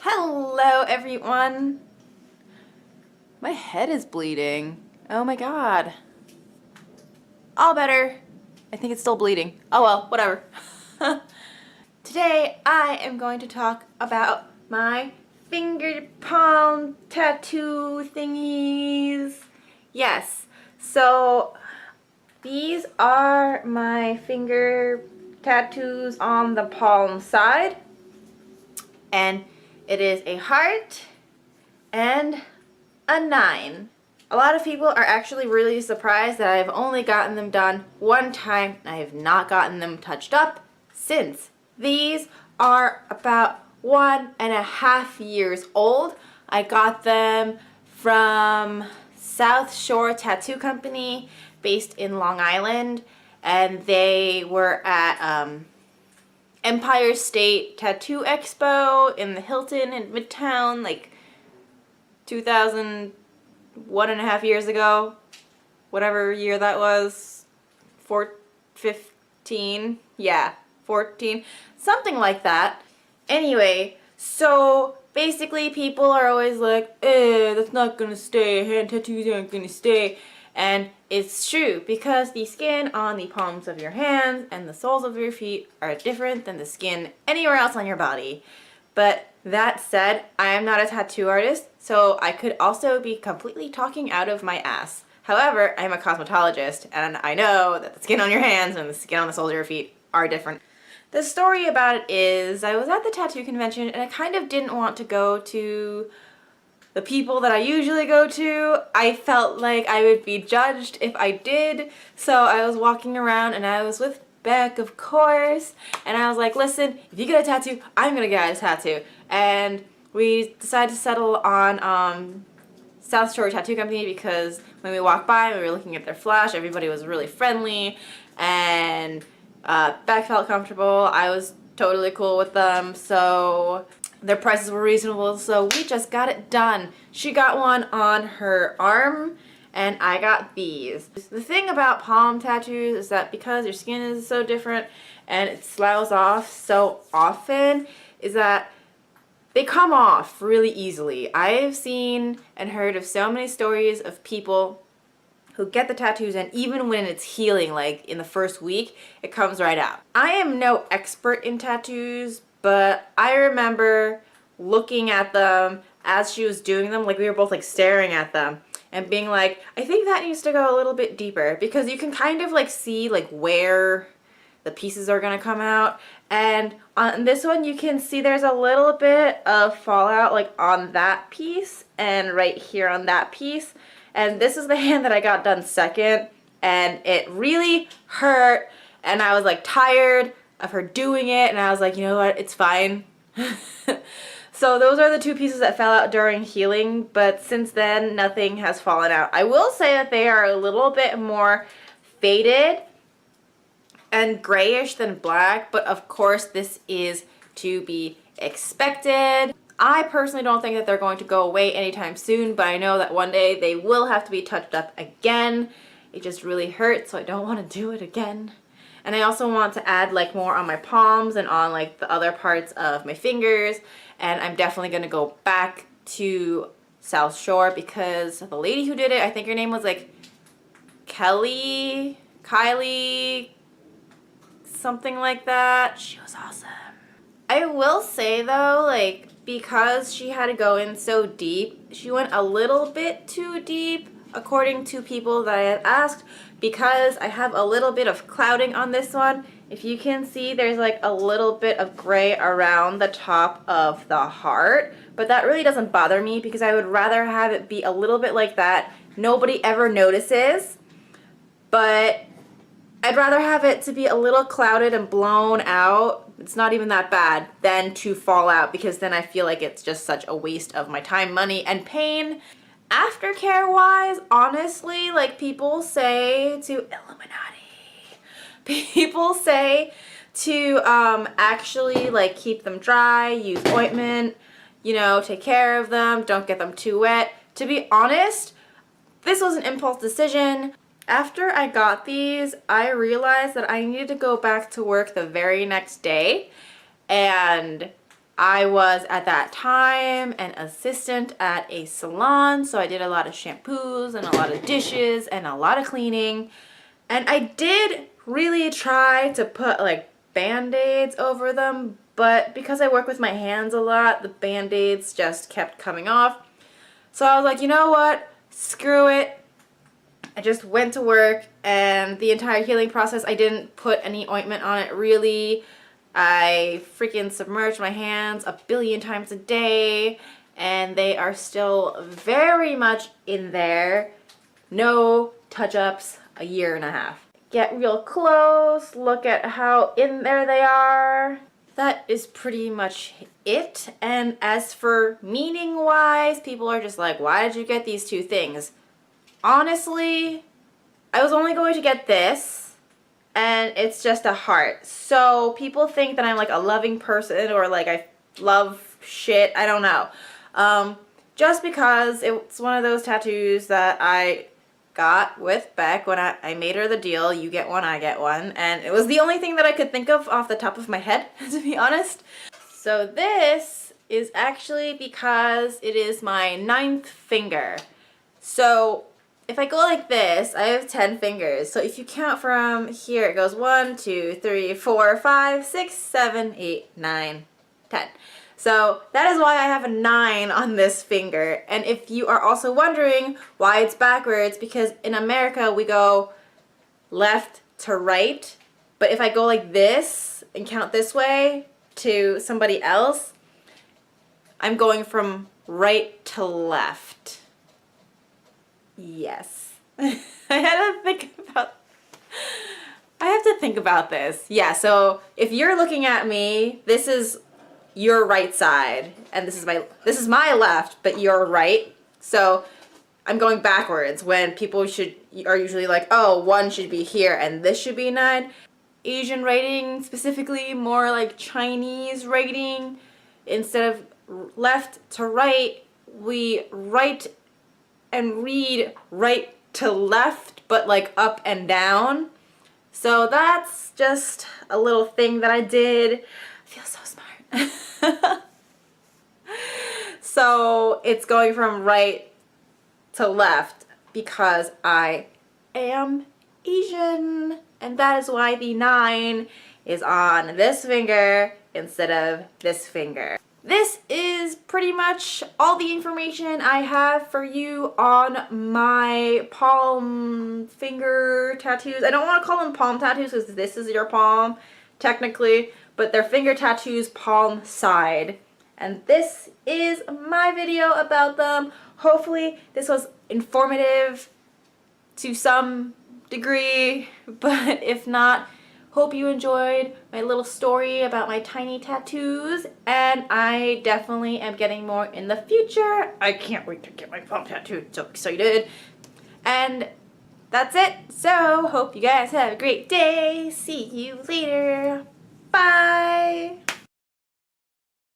Hello everyone! My head is bleeding. Oh my god. All better. I think it's still bleeding. Oh well, whatever. Today I am going to talk about my finger palm tattoo thingies. Yes, so these are my finger tattoos on the palm side. And it is a heart and a 9. A lot of people are actually really surprised that I've only gotten them done one time. I have not gotten them touched up since. These are about 1.5 years old. I got them from South Shore Tattoo Company based in Long Island, and they were at Empire State Tattoo Expo in the Hilton in Midtown, like 1.5 years ago, whatever year that was, 15, yeah, 14, something like that. Anyway, so basically people are always like, that's not gonna stay, hand tattoos aren't gonna stay. And it's true, because the skin on the palms of your hands and the soles of your feet are different than the skin anywhere else on your body. But that said, I am not a tattoo artist, so I could also be completely talking out of my ass. However, I am a cosmetologist, and I know that the skin on your hands and the skin on the soles of your feet are different. The story about it is, I was at the tattoo convention, and I kind of didn't want to go to the people that I usually go to. I felt like I would be judged if I did, so I was walking around and I was with Beck, of course, and I was like, listen, if you get a tattoo, I'm gonna get a tattoo. And we decided to settle on South Shore Tattoo Company because when we walked by and we were looking at their flash, everybody was really friendly, and Beck felt comfortable. I was totally cool with them, so their prices were reasonable, so we just got it done. She got one on her arm, and I got these. The thing about palm tattoos is that because your skin is so different and it sloughs off so often, is that they come off really easily. I've seen and heard of so many stories of people who get the tattoos, and even when it's healing, like in the first week, it comes right out. I am no expert in tattoos, but I remember looking at them as she was doing them, like we were both like staring at them and being like, I think that needs to go a little bit deeper, because you can kind of like see like where the pieces are gonna come out. And on this one you can see there's a little bit of fallout like on that piece and right here on that piece. And this is the hand that I got done second, and it really hurt, and I was like tired of her doing it, and I was like, you know what, it's fine. So those are the two pieces that fell out during healing, but since then nothing has fallen out. I will say that they are a little bit more faded and grayish than black, but of course this is to be expected. I personally don't think that they're going to go away anytime soon, but I know that one day they will have to be touched up again. It just really hurts, so I don't want to do it again. And I also want to add like more on my palms and on like the other parts of my fingers. And I'm definitely going to go back to South Shore because the lady who did it, I think her name was like Kylie, something like that. She was awesome. I will say though, like, because she had to go in so deep, she went a little bit too deep, according to people that I had asked, because I have a little bit of clouding on this one. If you can see, there's like a little bit of gray around the top of the heart, but that really doesn't bother me because I would rather have it be a little bit like that. Nobody ever notices, but I'd rather have it to be a little clouded and blown out. It's not even that bad, than to fall out, because then I feel like it's just such a waste of my time, money, and pain. Aftercare wise, honestly, like people say to Illuminati, people say to actually like keep them dry, use ointment, you know, take care of them, don't get them too wet. To be honest, this was an impulse decision. After I got these, I realized that I needed to go back to work the very next day, and I was at that time an assistant at a salon, so I did a lot of shampoos and a lot of dishes and a lot of cleaning. And I did really try to put like band-aids over them, but because I work with my hands a lot, the band-aids just kept coming off. So I was like, you know what? Screw it. I just went to work, and the entire healing process, I didn't put any ointment on it really. I freaking submerged my hands a billion times a day, and they are still very much in there. No touch-ups, a year and a half. Get real close, look at how in there they are. That is pretty much it. And as for meaning-wise, people are just like, why did you get these two things? Honestly, I was only going to get this, and it's just a heart. So people think that I'm like a loving person or like I love shit. I don't know. Just because it's one of those tattoos that I got with Beck when I made her the deal. You get one, I get one. And it was the only thing that I could think of off the top of my head, to be honest. So this is actually because it is my 9th finger. So if I go like this, I have 10 fingers. So if you count from here, it goes 1, 2, 3, 4, 5, 6, 7, 8, 9, 10. So that is why I have a 9 on this finger. And if you are also wondering why it's backwards, because in America we go left to right. But if I go like this and count this way to somebody else, I'm going from right to left. Yes. I have to think about this. Yeah, so if you're looking at me, this is your right side, and this is my left, but you're right. So I'm going backwards when people are usually like, oh, 1 should be here and this should be 9. Asian writing, specifically more like Chinese writing, instead of left to right, we write and read right to left, but like up and down. So that's just a little thing that I did. I feel so smart. So it's going from right to left because I am Asian, and that is why the 9 is on this finger instead of this finger. This is pretty much all the information I have for you on my palm finger tattoos. I don't want to call them palm tattoos because this is your palm, technically, but they're finger tattoos, palm side. And this is my video about them. Hopefully this was informative to some degree, but if not, hope you enjoyed my little story about my tiny tattoos, and I definitely am getting more in the future. I can't wait to get my palm tattooed, so excited. And that's it. So, hope you guys have a great day. See you later. Bye.